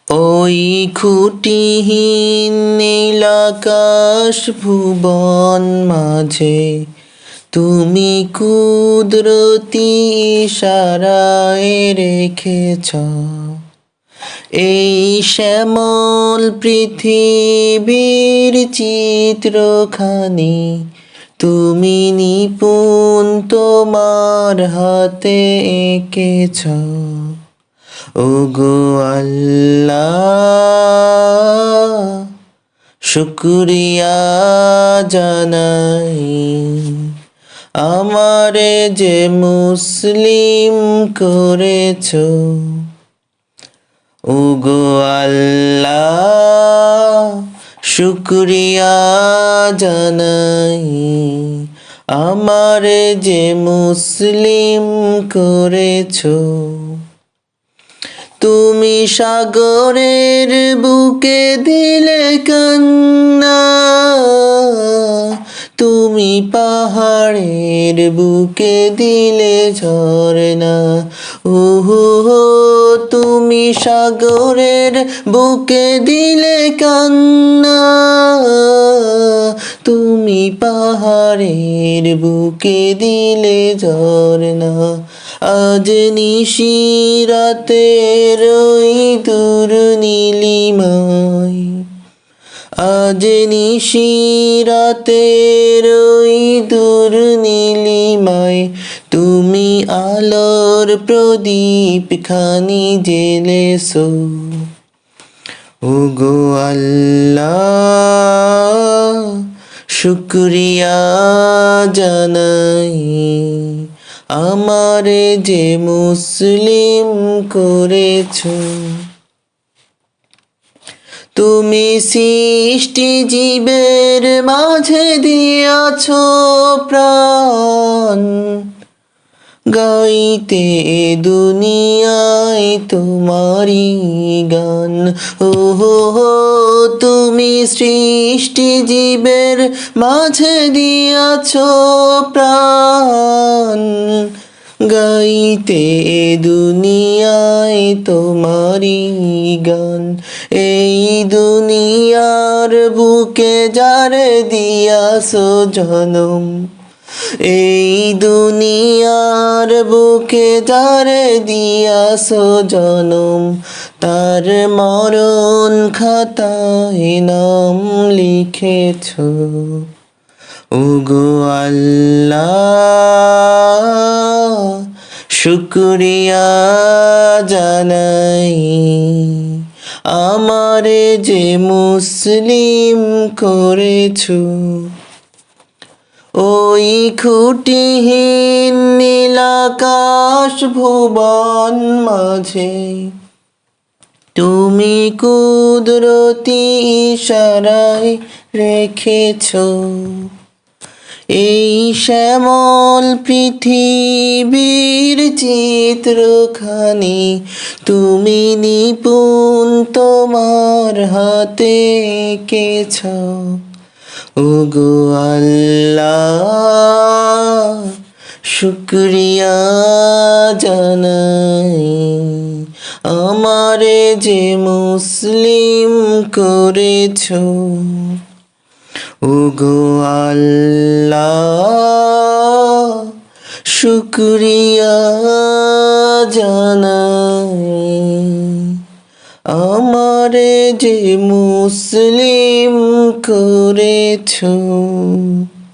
ওই খুঁটিহীন নীল আকাশ ভুবন মাঝে তুমি কুদরতি ইশারায় রেখেছ এই শ্যামল পৃথিবীর চিত্রখানি তুমি নিপুণ তোমার হাতে এঁকেছ। ওগো আল্লাহ শুকরিয়া জানাই আমারে যে মুসলিম করেছ। ওগো আল্লাহ শুকরিয়া জানাই আমারে যে মুসলিম করেছ। তুমি সাগরের বুকে দিলে কান্না, তুমি পাহাড়ের বুকে দিলে ঝরনা। ওহো তুমি সাগরের বুকে দিলে কান্না, তুমি পাহাড়ের বুকে দিলে ঝরনা। আজ নিশিরাতের ওই দূর নীলিমায়, আজ নিশিরাতের ওই দূর নীলিমায় তুমি আলোর প্রদীপ খানি জ্বেলেছো। ওগো আল্লাহ শুকরিয়া জানাই আমারে যে মুসলিম করেছ। তুমি সৃষ্টি জীবের মাঝে দিয়াছ প্রাণ, গাইতে দুনিয়ায় তোমারি গান। ওহো তুমি সৃষ্টি জীবের মাঝে দিয়াছ প্রাণ, গাইতে দুনিয়ায় তোমারি গান। এই দুনিয়ার বুকে যারে দিয়াছ জনম, এই দুনিয়ার বুকে যারে দিয়াছ জনম, তার মরণ খাতায় নাম লিখেছ। ওগো আল্লাহ শুকরিয়া জানাই আমারে যে মুসলিম করেছ। ওই খুঁটিহীন নীল আকাশ ভুবন মাঝে তুমি কুদরতি ইশারায় রেখেছ এই শ্যামল পৃথিবীর চিত্রখানি তুমি নিপুণ তোমার হাতে এঁকেছ। ওগো আল্লাহ শুকরিয়া জানাই আমারে যে মুসলিম করেছ। ওগো আল্লাহ শুকরিয়া জানাই আমারে যে মুসলিম করেছ।